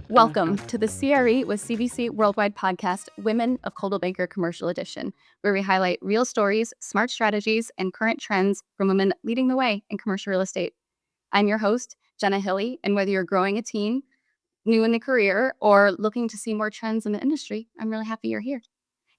Welcome to the CRE with CBC Worldwide podcast, Women of Coldwell Banker Commercial Edition, where we highlight real stories, smart strategies, and current trends from women leading the way in commercial real estate. I'm your host, Jenna Hilly, and whether you're growing a team, new in the career, or looking to see more trends in the industry, I'm really happy you're here.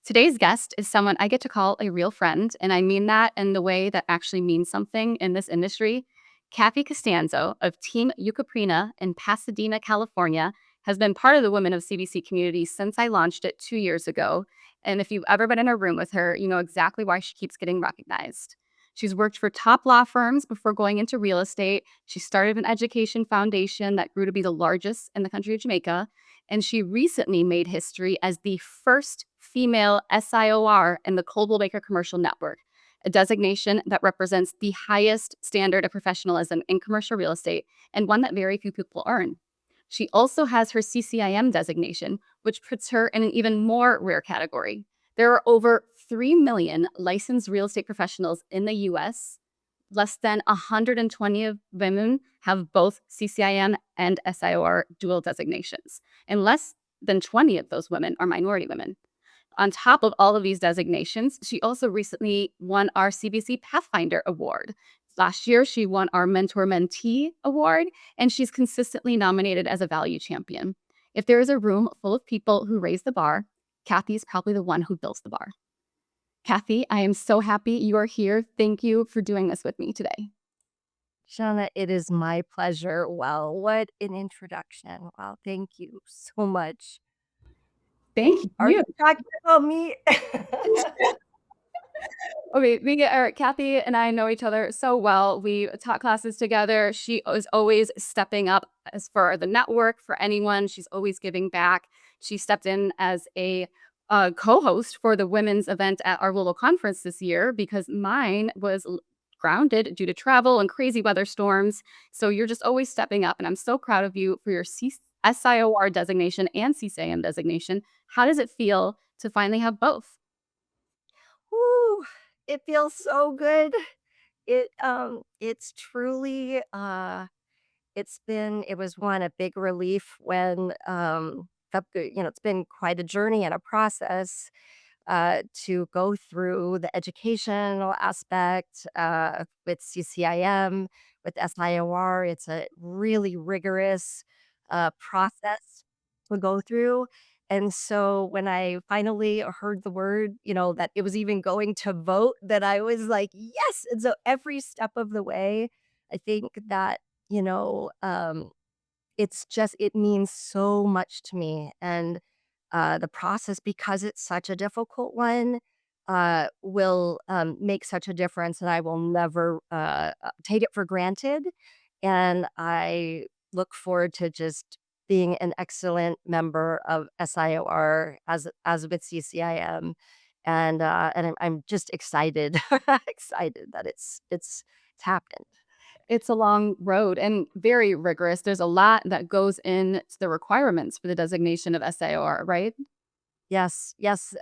Today's guest is someone I get to call a real friend, and I mean that in the way that actually means something in this industry. Kathi Constanzo of Team Ukropina in Pasadena, California, has been part of the Women of CBC community since I launched it 2 years ago. And if you've ever been in a room with her, you know exactly why she keeps getting recognized. She's worked for top law firms before going into real estate. She started an education foundation that grew to be the largest in the country of Jamaica. And she recently made history as the first female SIOR in the Coldwell Banker Commercial Network, a designation that represents the highest standard of professionalism in commercial real estate and one that very few people earn. She also has her CCIM designation, which puts her in an even more rare category. There are over 3 million licensed real estate professionals in the US. Less than 120 of women have both CCIM and SIOR dual designations, and less than 20 of those women are minority women. On top of all of these designations, she also recently won our CBC Pathfinder Award. Last year, she won our Mentor Mentee Award, and she's consistently nominated as a value champion. If there is a room full of people who raise the bar, Kathi is probably the one who builds the bar. Kathi, I am so happy you are here. Thank you for doing this with me today. Shauna, it is my pleasure. Wow, what an introduction. Wow, thank you so much. Thank Are you. you talking about me? Okay, Kathi and I know each other so well. We taught classes together. She is always stepping up as for the network, for anyone. She's always giving back. She stepped in as a co-host for the women's event at our Louisville conference this year because mine was grounded due to travel and crazy weather storms. So you're just always stepping up, and I'm so proud of you for your SIOR designation and CCIM designation. How does it feel to finally have both? Ooh, it feels so good. It's truly it was a big relief when it's been quite a journey and a process to go through the educational aspect with CCIM, with SIOR. It's a really rigorous process to go through. And so when I finally heard the word, that it was even going to vote, that I was like, yes. And so every step of the way, I think that, you know, um, it means so much to me. And the process, because it's such a difficult one, will make such a difference, and I will never take it for granted. And I look forward to just being an excellent member of SIOR as with CCIM, and I'm just excited, excited that it's happened. It's a long road and very rigorous. There's a lot that goes into the requirements for the designation of SIOR, right? Yes, yes,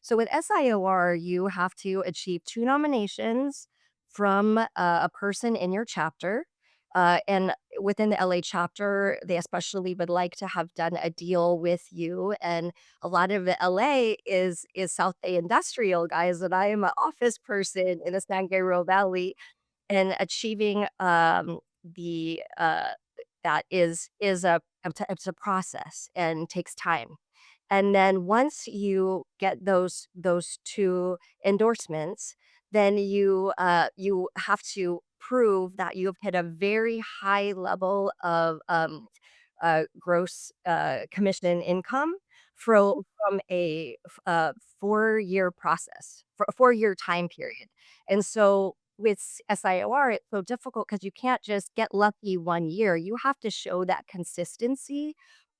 so with SIOR, you have to achieve 2 nominations from, a person in your chapter, and within the LA chapter, they especially would like to have done a deal with you, and a lot of the LA is South Bay industrial, guys, and I am an office person in the San Gabriel Valley, and achieving, the, that is it's a process and takes time. And then once you get those 2 endorsements, then you have to prove that you've hit a very high level of, gross, commission income from a 4-year process, for a 4-year time period. And so with SIOR, it's so difficult because you can't just get lucky 1 year. You have to show that consistency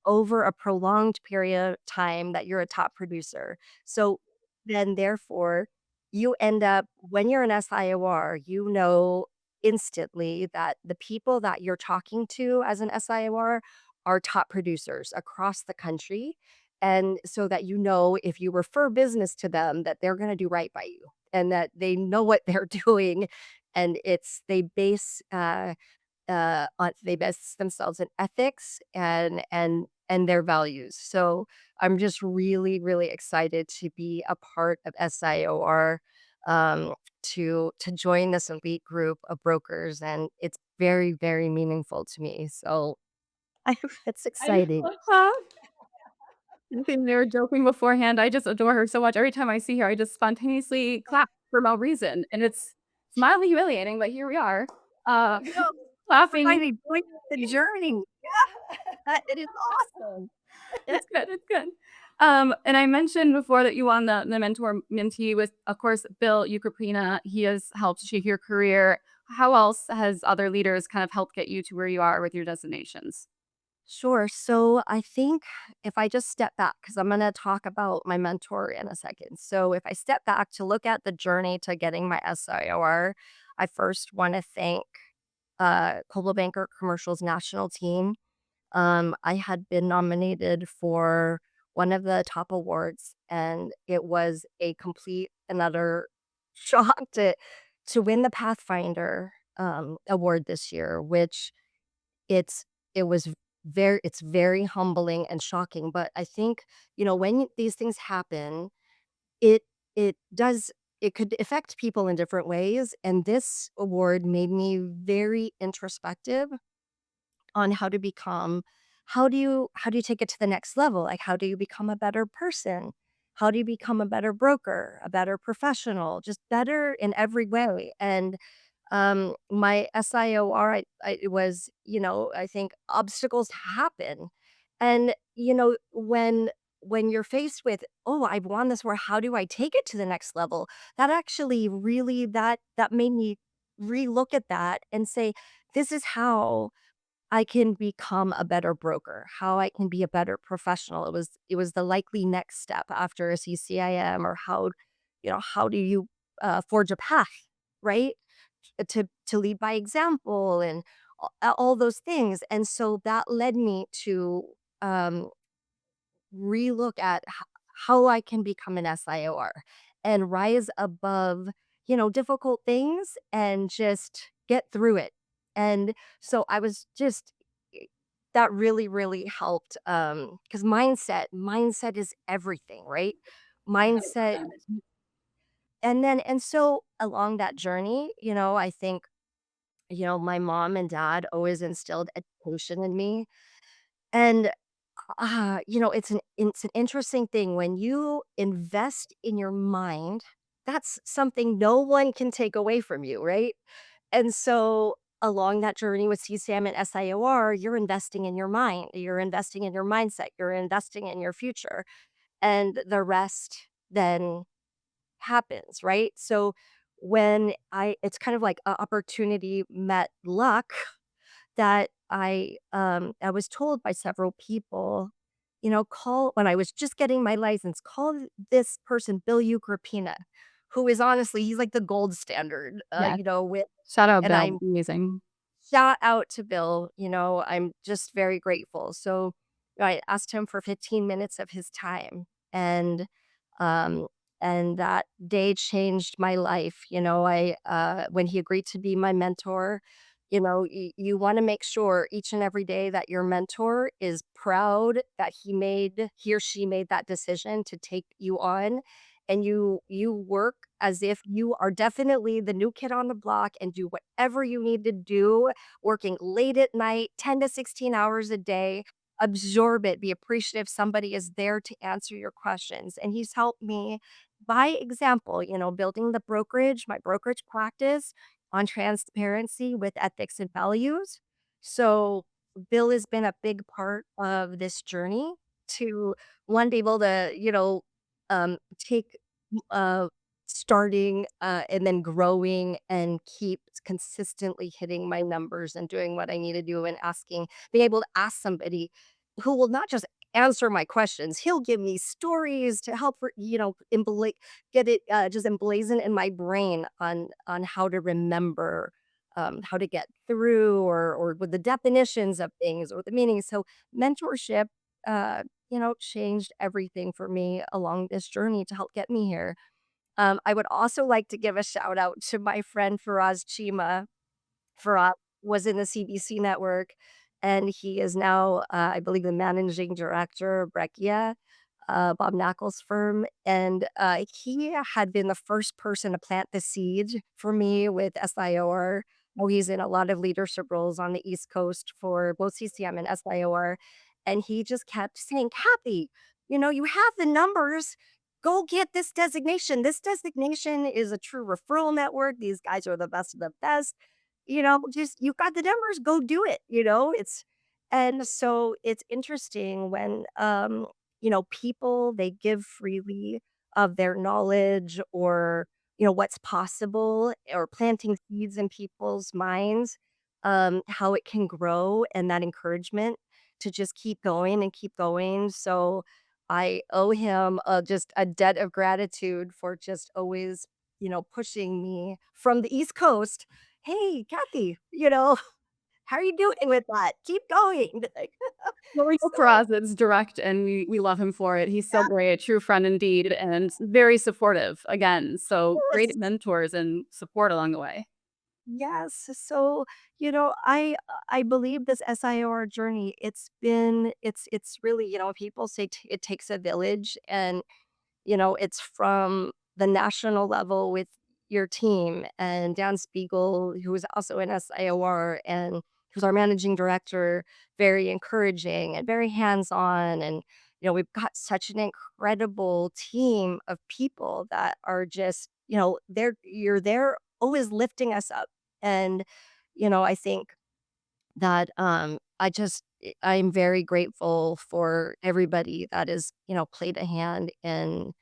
over a prolonged period of time that you're a top producer. So then therefore, you end up when you're an SIOR, you know instantly that the people that you're talking to as an SIOR are top producers across the country. And so that if you refer business to them, that they're going to do right by you and that they know what they're doing, and it's they base themselves in ethics and their values. So I'm just really, really excited to be a part of SIOR, to join this elite group of brokers, and it's very, very meaningful to me. So it's I exciting. love that. I think they were joking beforehand. I just adore her so much. Every time I see her, I just spontaneously clap for no reason, and it's mildly humiliating, but here we are, uh, No, laughing. finally joining the journey. Yeah, it is awesome. It's good, it's good. And I mentioned before that you won the mentor mentee with, of course, Bill Ukropina. He has helped shape your career. How else has other leaders kind of helped get you to where you are with your designations? Sure. So I think if I just step back, because I'm going to talk about my mentor in a second. So if I step back to look at the journey to getting my SIOR, I first want to thank Coldwell Banker Commercial's national team. I had been nominated for one of the top awards, and it was a complete and utter shock to win the Pathfinder award this year, which it's it was it's very humbling and shocking, but I think, when these things happen, it it does it could affect people in different ways, and this award made me very introspective on how do you take it to the next level? Like, how do you become a better person? How do you become a better broker, a better professional, just better in every way? And my SIOR, it was, I think obstacles happen. And, when you're faced with, oh, I've won this, where how do I take it to the next level? That actually really, that made me relook at that and say, this is how I can become a better broker, how I can be a better professional. It was the likely next step after a CCIM, or how do you forge a path, right? To lead by example, and all those things. And so that led me to um, relook at how I can become an SIOR and rise above, difficult things, and just get through it. And so I was just that really, really helped, because mindset is everything, right? Mindset. 100%. And so along that journey, I think, my mom and dad always instilled education in me. And it's an interesting thing when you invest in your mind. That's something no one can take away from you, right? And so along that journey with CSAM and SIOR, you're investing in your mind, you're investing in your mindset, you're investing in your future, and the rest then happens, right? So it's kind of like a opportunity met luck, that I was told by several people, call when I was just getting my license, call this person, Bill Ukropina, who is honestly, he's like the gold standard, Yes. with, Shout out and Bill, I'm amazing. shout out to Bill, I'm just very grateful. So I asked him for 15 minutes of his time, um and that day changed my life. When he agreed to be my mentor, you want to make sure each and every day that your mentor is proud that he or she made that decision to take you on, and you work as if you are definitely the new kid on the block, and do whatever you need to do, working late at night, 10 to 16 hours a day. Absorb it, be appreciative somebody is there to answer your questions. And he's helped me by example, building my brokerage practice on transparency with ethics and values. So Bill has been a big part of this journey to one, be able to, take uh starting and then growing, and keep consistently hitting my numbers and doing what I need to do, and being able to ask somebody who will not just answer my questions. He'll give me stories to help, get it just emblazoned in my brain on how to remember, how to get through, or with the definitions of things or the meanings. So mentorship, changed everything for me along this journey to help get me here. I would also like to give a shout out to my friend Faraz Chima. Farad was in the CBC network, and he is now, I believe, the managing director of Breccia, Bob Knuckles' firm. And he had been the first person to plant the seed for me with SIOR. Oh, he's in a lot of leadership roles on the East Coast for both CCM and SIOR. And he just kept saying, Kathy, you have the numbers. Go get this designation. This designation is a true referral network. These guys are the best of the best. Just you got the numbers, go do it, it's and so it's interesting when people they give freely of their knowledge or what's possible or planting seeds in people's minds, how it can grow and that encouragement to just keep going and keep going. So I owe him just a debt of gratitude for just always pushing me from the East Coast. "Hey, Kathy, how are you doing with that? Keep going." Like, Well, we know for so us, it's direct, and we love him for it. He's so yeah, great, a true friend indeed, and very supportive, again, so great yes, mentors and support along the way. yes. So, I believe this SIR journey, it's really, people say it takes a village, and it's from the national level with your team and Dan Spiegel, who is also in SIOR and who's our managing director, very encouraging and very hands-on. And, we've got such an incredible team of people that are just, you're there always lifting us up. And, I think that I'm very grateful for everybody that is, played a hand and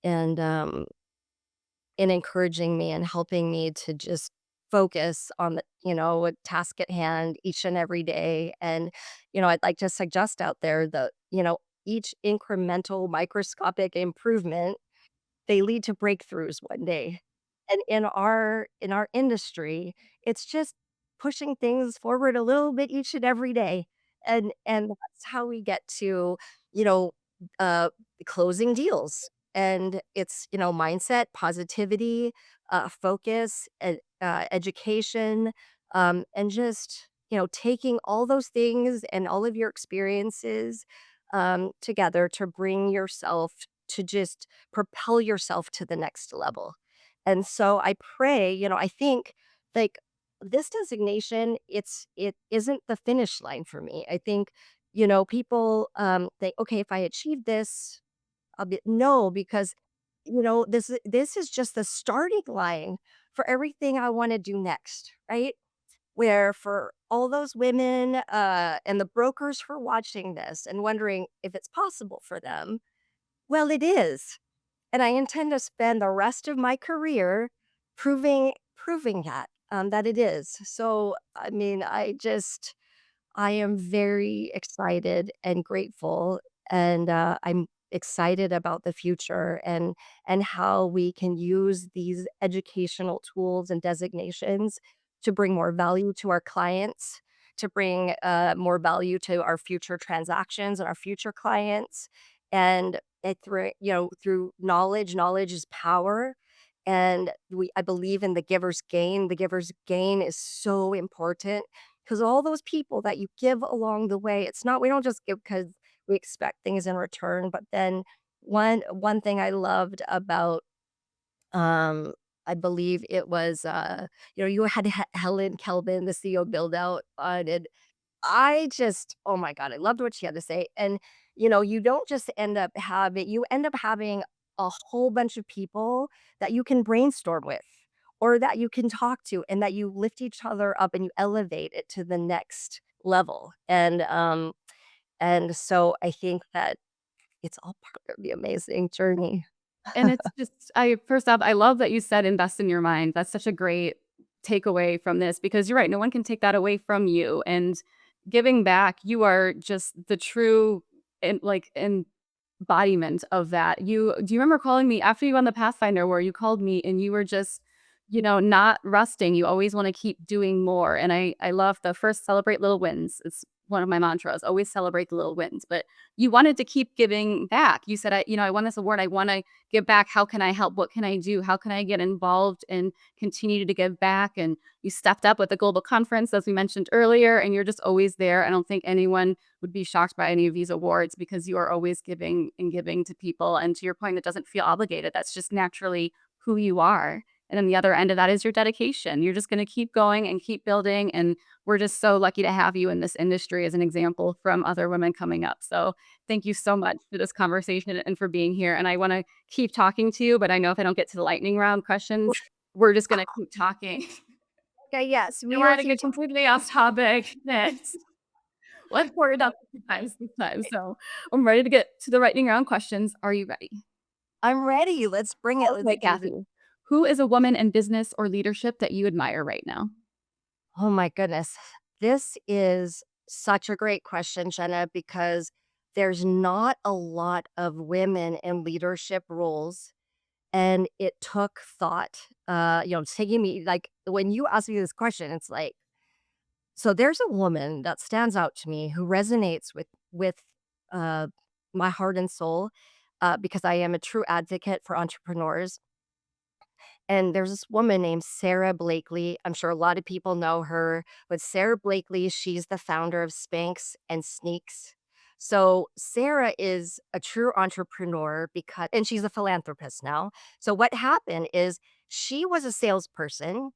in encouraging me and helping me to just focus on the a task at hand each and every day. And I'd like to suggest out there that each incremental microscopic improvement, they lead to breakthroughs one day. And in our industry, it's just pushing things forward a little bit each and every day. And that's how we get to, you know, uh closing deals. And it's, mindset, positivity, focus, education, and just, taking all those things and all of your experiences together to bring yourself to just propel yourself to the next level. And so I pray, I think like this designation, it isn't the finish line for me. I think, people think, okay, if I achieve this, I'll be no, because this is just the starting line for everything I want to do next, right? Where for all those women and the brokers who are watching this and wondering if it's possible for them, well, it is. And I intend to spend the rest of my career proving that it is. So, I mean, I am very excited and grateful, and I'm excited about the future and how we can use these educational tools and designations to bring more value to our clients, to bring more value to our future transactions and our future clients, and through knowledge. Knowledge is power, and I believe in the giver's gain. The giver's gain is so important because all those people that you give along the way, it's not we don't just give because we expect things in return. But then one thing I loved about I believe it was you had Helen Kelvin, the CEO build out on it. Oh my God, I loved what she had to say. And, you don't just you end up having a whole bunch of people that you can brainstorm with or that you can talk to and that you lift each other up and you elevate it to the next level. And so I think that it's all part of the amazing journey. And it's just I first off, I love that you said invest in your mind. That's such a great takeaway from this because you're right, no one can take that away from you, and giving back, you are just the true embodiment of that. Do you remember calling me after you won the Pathfinder where you called me and you were just, not resting. You always wanna keep doing more, and I love the first celebrate little wins. It's one of my mantras, always celebrate the little wins. But you wanted to keep giving back. You said, I won this award. I want to give back. How can I help? What can I do? How can I get involved and continue to give back? And you stepped up with the global conference, as we mentioned earlier, and you're just always there. I don't think anyone would be shocked by any of these awards because you are always giving and giving to people. And to your point, it doesn't feel obligated. That's just naturally who you are. And then the other end of that is your dedication. You're just going to keep going and keep building. And we're just so lucky to have you in this industry as an example from other women coming up. So thank you so much for this conversation and for being here. And I want to keep talking to you, but I know if I don't get to the lightning round questions, we're just going to keep talking. Okay, yes, And we we're will going to keep get completely off topic next. Let's pour it up this time. So I'm ready to get to the lightning round questions. Are you ready? I'm ready. Let's bring it. Let's Okay, do this. Kathy. Who is a woman in business or leadership that you admire right now? Oh my goodness. This is such a great question, Jenna, because there's not a lot of women in leadership roles. And it took thought, taking me like when you ask me this question, it's like, so there's a woman that stands out to me who resonates with uh, my heart and soul because I am a true advocate for entrepreneurs. And there's this woman named Sarah Blakely. I'm sure a lot of people know her, but Sarah Blakely, she's the founder of Spanx and Sneaks. So Sarah is a true entrepreneur and she's a philanthropist now. So what happened is she was a salesperson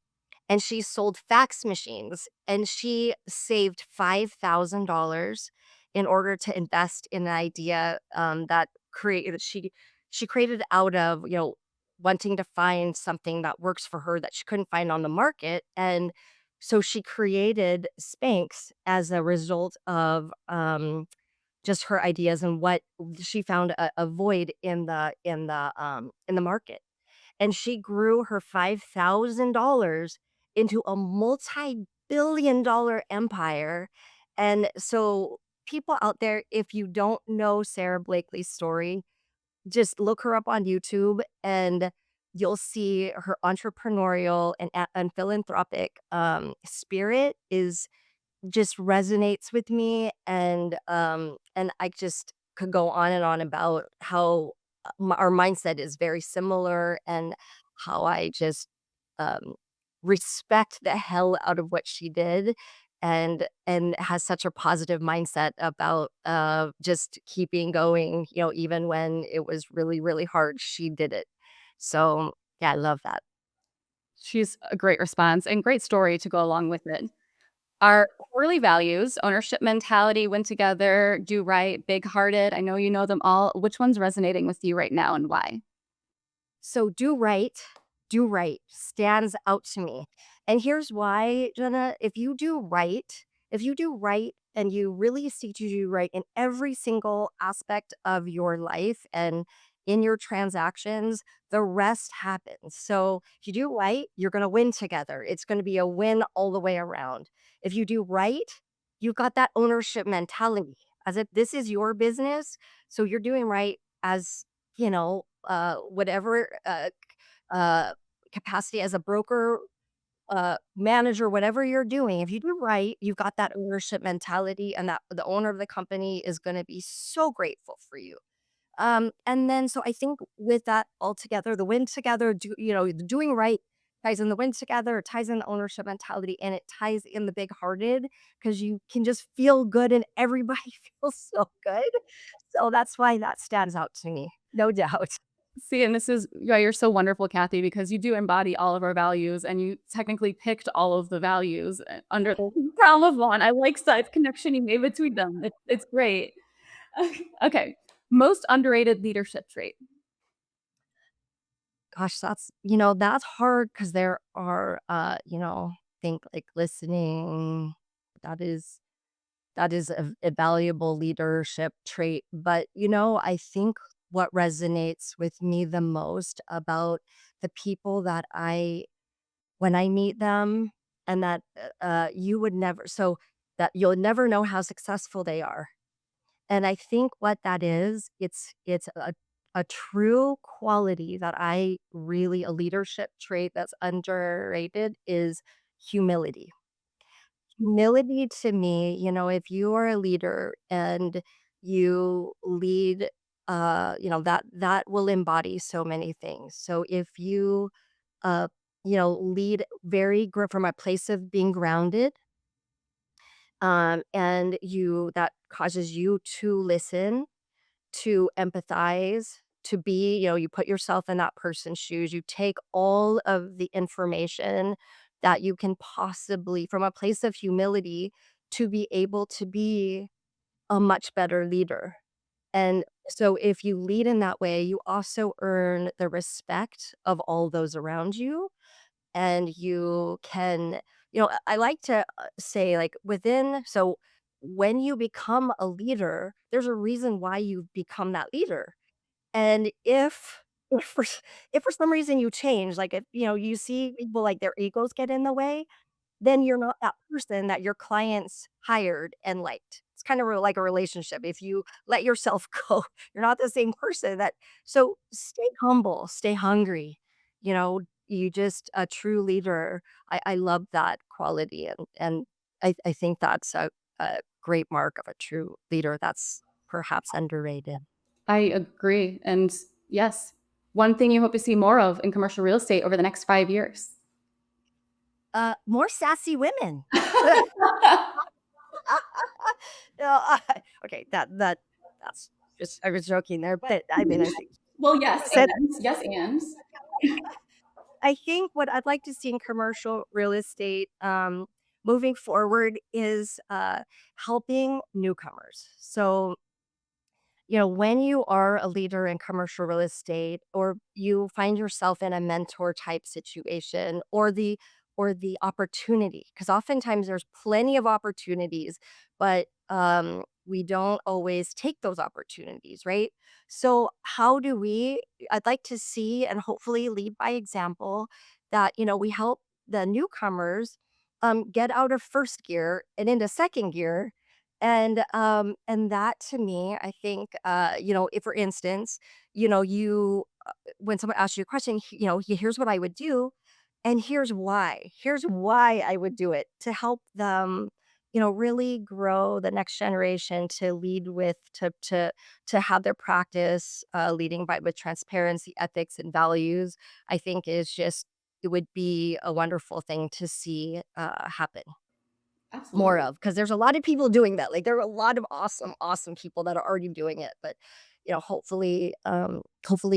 and she sold fax machines and she saved $5,000 in order to invest in an idea that created she created out of wanting to find something that works for her that she couldn't find on the market. And so she created Spanx as a result of just her ideas and what she found a void in the market. And she grew her $5,000 into a multi-billion-dollar empire. And so people out there, if you don't know Sarah Blakely's story, just look her up on YouTube and you'll see her entrepreneurial and philanthropic spirit is just resonates with me, and I just could go on and on about how our mindset is very similar and how I just um, respect the hell out of what she did and has such a positive mindset about just keeping going, even when it was really, really hard, she did it. So yeah, I love that. She's a great response and great story to go along with it. Our quarterly values, ownership mentality, win together, do right, big hearted. I know you know them all. Which one's resonating with you right now and why? So do right stands out to me. And here's why, Jenna. If you do right and you really seek to do right in every single aspect of your life and in your transactions, the rest happens. So if you do right, you're going to win together. It's going to be a win all the way around. If you do right, you've got that ownership mentality as if this is your business. So you're doing right as whatever uh, capacity as a broker, manager, whatever you're doing, if you do right, you've got that ownership mentality, and that the owner of the company is going to be so grateful for you. And then, so I think with that all together, the win together, the doing right ties in the win together, it ties in the ownership mentality, and it ties in the big hearted because you can just feel good and everybody feels so good. So that's why that stands out to me, no doubt. See, and this is yeah, you're so wonderful, Kathy, because you do embody all of our values and you technically picked all of the values under the realm of one. I like that connection you made between them. It's great. Okay. Most underrated leadership trait. Gosh, that's hard because there are, think like listening. That is a valuable leadership trait. But I think what resonates with me the most about the people that when I meet them, and that you would never, so that you'll never know how successful they are. And I think what that is, it's a true quality that a leadership trait that's underrated is humility. Humility to me, if you are a leader and you lead, that will embody so many things. So if you, uh, lead from a place of being grounded, and that causes you to listen, to empathize, to be, you put yourself in that person's shoes. You take all of the information that you can possibly, from a place of humility, to be able to be a much better leader. And so if you lead in that way, you also earn the respect of all those around you. And you can, I like to say, like, so when you become a leader, there's a reason why you've become that leader. And if for if for some reason you change, like, if, you see people, like, their egos get in the way, then you're not that person that your clients hired and liked. It's kind of like a relationship. If you let yourself go, you're not the same person that so stay humble, stay hungry. You just a true leader. I love that quality, and I think that's a great mark of a true leader that's perhaps underrated. I agree. And yes, one thing you hope to see more of in commercial real estate over the next 5 years. More sassy women. No, okay, that's just I was joking there, but I mean, I think Well, yes, said and yes, and I think what I'd like to see in commercial real estate, moving forward is, helping newcomers. So, when you are a leader in commercial real estate or you find yourself in a mentor type situation or the opportunity, because oftentimes there's plenty of opportunities, but we don't always take those opportunities, right? So how do we I'd like to see and hopefully lead by example that we help the newcomers get out of first gear and into second gear, and that to me, I think, if for instance, you when someone asks you a question, here's what I would do, and here's why. Here's why I would do it to help them, really grow the next generation to lead with to have their practice leading by with transparency, ethics, and values. I think is just it would be a wonderful thing to see happen more absolutely. of, because there's a lot of people doing that. Like, there are a lot of awesome, awesome people that are already doing it, but, hopefully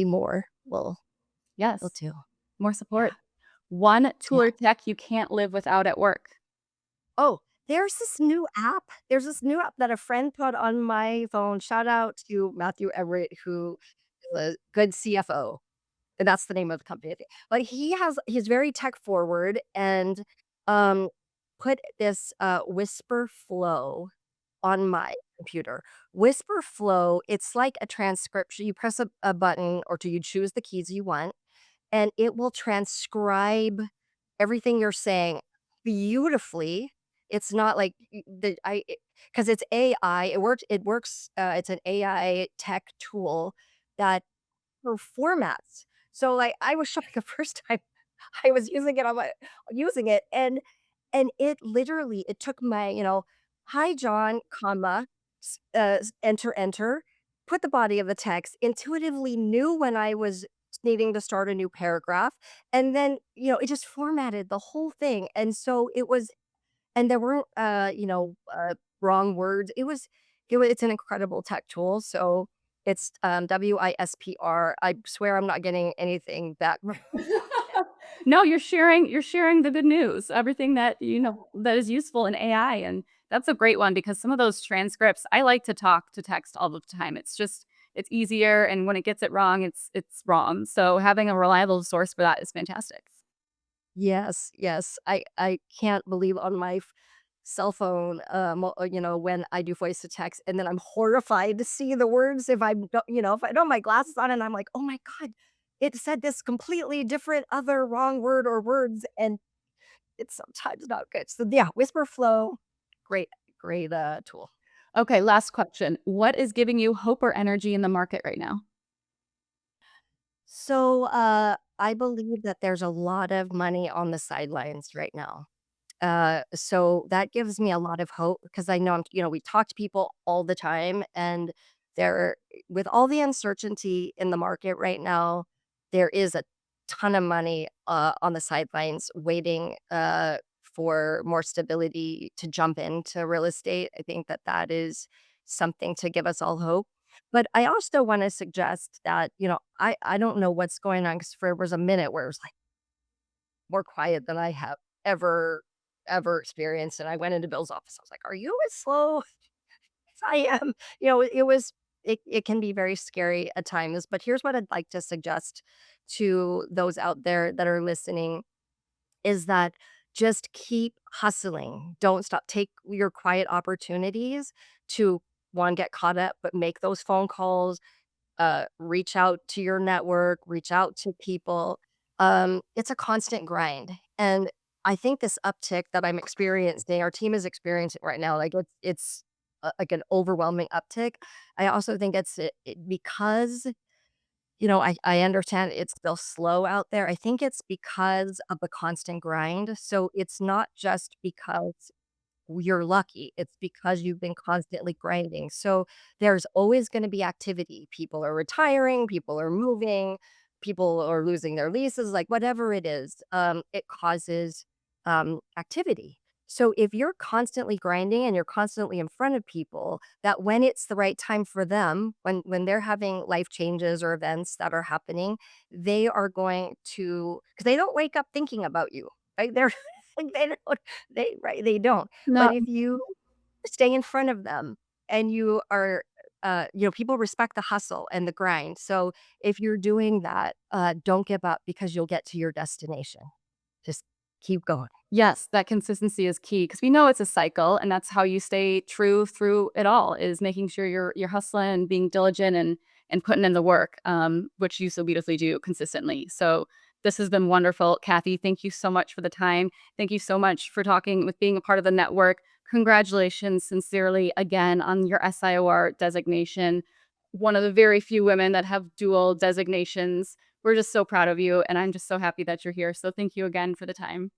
more will Yes, too. more Yeah, support. One tool yeah. or tech you can't live without at work. Oh, there's this new app that a friend put on my phone. Shout out to Matthew Everett, who is a good CFO, and that's the name of the company, I think. But he's very tech forward and, um, put this, Whisper Flow on my computer. Whisper Flow, it's like a transcription. You press a button or do you choose the keys you want, and it will transcribe everything you're saying beautifully. It's not like because it's AI. It works. It's an AI tech tool that for formats. So, like, I was shocked the first time I was using it, and it took my, "Hi, John," comma, enter, enter, put the body of the text, intuitively knew when I was needing to start a new paragraph, and then, it just formatted the whole thing, and there weren't, wrong words. It's an incredible tech tool, so it's, WISPR. I swear I'm not getting anything back. No, you're sharing the good news, everything that, that is useful in AI, and that's a great one because some of those transcripts, I like to talk to text all the time. It's easier, and when it gets it wrong, it's wrong. So having a reliable source for that is fantastic. Yes, yes. I can't believe on my cell phone, when I do voice to text, and then I'm horrified to see the words if I don't have my glasses on and I'm like, "Oh my god, it said this completely different other wrong word or words," and it's sometimes not good. So yeah, Whisper Flow, great, great tool. Okay, last question. What is giving you hope or energy in the market right now? So I believe that there's a lot of money on the sidelines right now. So that gives me a lot of hope because I know we talk to people all the time, and there, with all the uncertainty in the market right now, there is a ton of money on the sidelines waiting for more stability to jump into real estate. I think that is something to give us all hope. But I also want to suggest that, I don't know what's going on, because there was a minute where it was like more quiet than I have ever experienced. And I went into Bill's office. I was like, "Are you as slow as I am?" It can be very scary at times. But here's what I'd like to suggest to those out there that are listening is that just keep hustling. Don't stop. Take your quiet opportunities to, one, get caught up, but make those phone calls, reach out to your network, reach out to people. It's a constant grind. And I think this uptick that I'm experiencing, our team is experiencing right now, like it's like an overwhelming uptick. I also think because, I understand it's still slow out there. I think it's because of the constant grind. So it's not just because you're lucky. It's because you've been constantly grinding. So there's always going to be activity. People are retiring, people are moving, people are losing their leases, like whatever it is, it causes activity. So if you're constantly grinding and you're constantly in front of people, that when it's the right time for them, when they're having life changes or events that are happening, they are going to, because they don't wake up thinking about you, right? They're like, they don't. No, But if you stay in front of them and you are, people respect the hustle and the grind. So if you're doing that, don't give up, because you'll get to your destination. Just keep going. yes, that consistency is key because we know it's a cycle, and that's how you stay true through it all, is making sure you're hustling and being diligent and putting in the work, which you so beautifully do consistently. So this has been wonderful, Kathi. Thank you so much for the time. Thank you so much for talking, with being a part of the network. Congratulations, sincerely, again on your SIOR designation. One of the very few women that have dual designations. We're just so proud of you, and I'm just so happy that you're here. So thank you again for the time.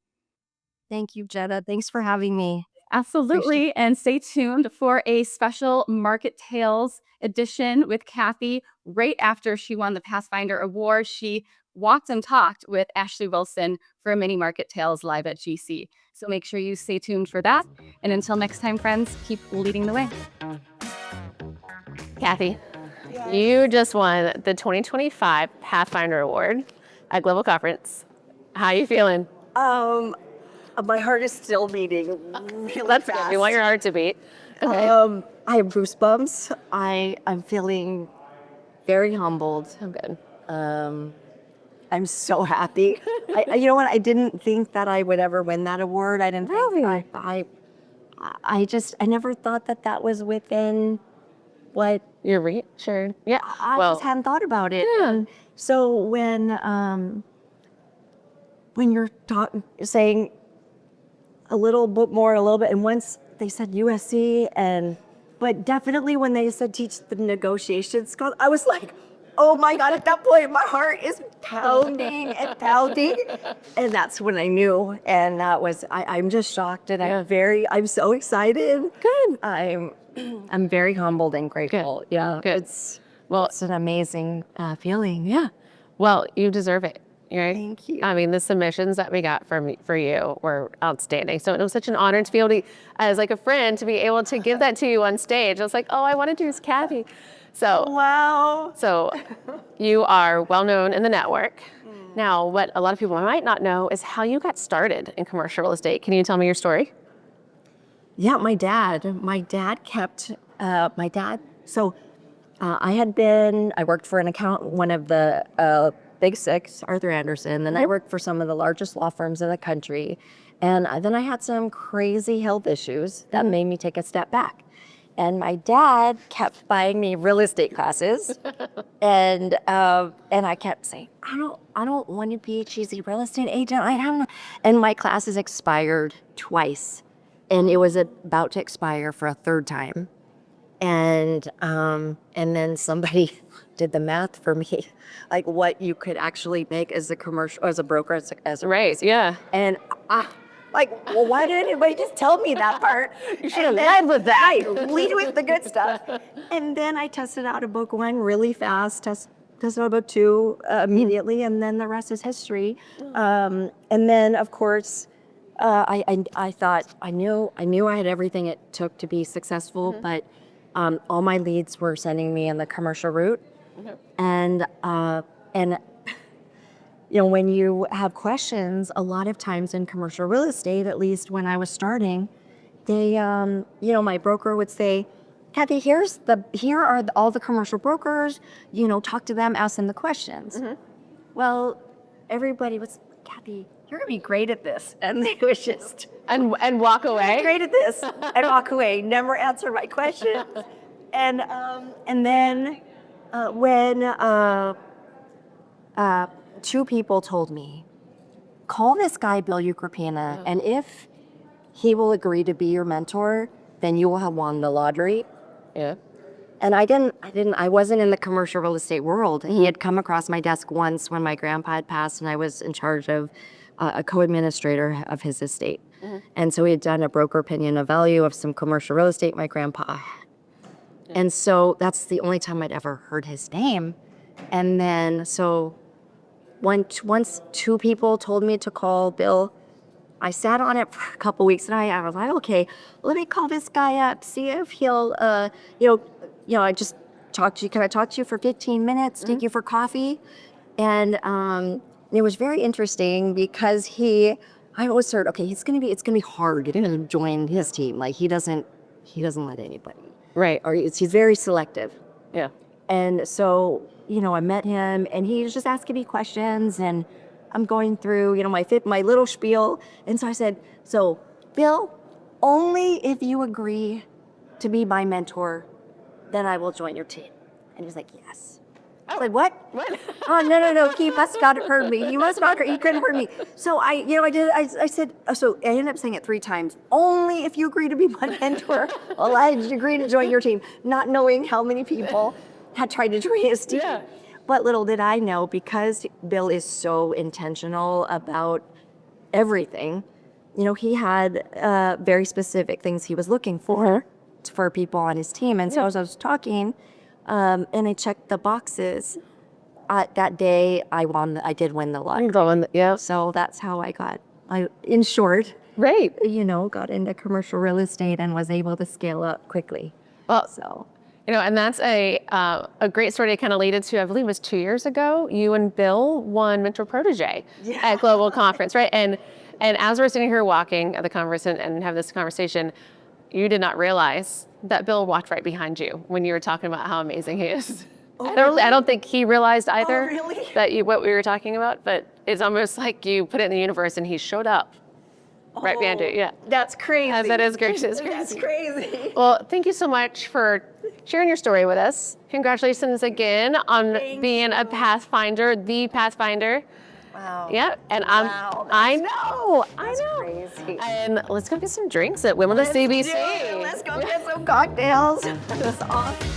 Thank you, Jetta. Thanks for having me. Appreciate Absolutely. And stay tuned for a special Market Tales edition with Kathi. Right after she won the Pathfinder Award, she walked and talked with Ashley Wilson for a mini Market Tales live at GC. So make sure you stay tuned for that. And until next time, friends, keep leading the way. Kathi, you just won the 2025 Pathfinder Award at Global Conference. How are you feeling? My heart is still beating really That's fast. good. We want your heart to beat. Okay. I have goosebumps. I'm feeling very humbled. I'm good. I'm so happy. You know what? I didn't think that I would ever win that award. I didn't Really? think I never thought that was within what You're reassured. Yeah. I just hadn't thought about it. Yeah. And so when you're saying a little bit more, a little bit, and once they said USC, but definitely when they said teach the negotiations, I was like, oh my God, at that point, my heart is pounding and pounding. And that's when I knew. And that was, I'm just shocked, and I'm so excited. Good. I'm very humbled and grateful. Good. Yeah. Good. It's Well, an amazing feeling. yeah. Well, you deserve it. Right? Thank you. I mean, the submissions that we got for you were outstanding. So it was such an honor to be able to, as like a friend, to be able to give that to you on stage. I was like, oh, I want to do Kathi. So Wow. So you are well known in the network. Now, what a lot of people might not know is how you got started in commercial real estate. Can you tell me your story? Yeah, my dad kept, so I worked for an accountant, one of the Big Six, Arthur Anderson, and I worked for some of the largest law firms in the country. And then I had some crazy health issues that made me take a step back. And my dad kept buying me real estate classes, and I kept saying, I don't want to be a cheesy real estate agent. I don't know. And my classes expired twice, and it was about to expire for a third time. And then somebody did the math for me, like what you could actually make as a broker, as a Right. Yeah. and Like, well, why didn't anybody just tell me that part? You should have led with that. Right, lead with the good stuff. And then I tested out a book 1 really fast, tested out book 2 immediately, and then the rest is history. And then, of course, I thought I knew I had everything it took to be successful, but all my leads were sending me in the commercial route, and when you have questions, a lot of times in commercial real estate, at least when I was starting, they, my broker would say, Kathi, here are all the commercial brokers, talk to them, ask them the questions. Well, everybody was, Kathi, you're gonna be great at this. And they was just. And walk away? Great at this. And walk away, never answer my questions. And then when 2 people told me, call this guy, Bill Ukropina, and if he will agree to be your mentor, then you will have won the lottery. Yeah. And I wasn't in the commercial real estate world. He had come across my desk once when my grandpa had passed and I was in charge of a co-administrator of his estate. And so he had done a broker opinion of value of some commercial real estate my grandpa had. And so that's the only time I'd ever heard his name. And then, so once 2 people told me to call Bill, I sat on it for a couple weeks and I was like, okay, let me call this guy up, see if he'll, I just talk to you. Can I talk to you for 15 minutes, take you for coffee? And it was very interesting because I always heard, okay, it's gonna be hard getting him to join his team. Like he doesn't let anybody. Right. Or he's very selective. Yeah. And so, I met him and he was just asking me questions and I'm going through, my little spiel. And so I said, so Bill, only if you agree to be my mentor, then I will join your team. And he was like, yes. I was like, what? What? Oh, no. He must not have heard me. He couldn't heard me. So I said, so I ended up saying it 3 times. Only if you agree to be my mentor, will I agree to join your team, not knowing how many people had tried to join his team. Yeah. But little did I know, because Bill is so intentional about everything, he had very specific things he was looking for people on his team. And so as I was talking, and I checked the boxes, that day I did win the lottery. Yeah. So that's how in short, Right. got into commercial real estate and was able to scale up quickly. Well, So. and that's a great story to kind of lead into, I believe it was 2 years ago, you and Bill won Mentor Protege at Global Conference, right? And as we're sitting here walking at the conference and have this conversation, you did not realize that Bill walked right behind you when you were talking about how amazing he is. Oh, I don't think he realized either really? what we were talking about, but it's almost like you put it in the universe and he showed up right behind you. Yeah. That's crazy. That is great. It's That's crazy. crazy. Well, thank you so much for sharing your story with us. Congratulations again on being a Pathfinder, the Pathfinder. Wow. Yeah, and Wow, I know. Crazy. And let's go get some drinks at WCBC. Let's go get some cocktails. That's awesome.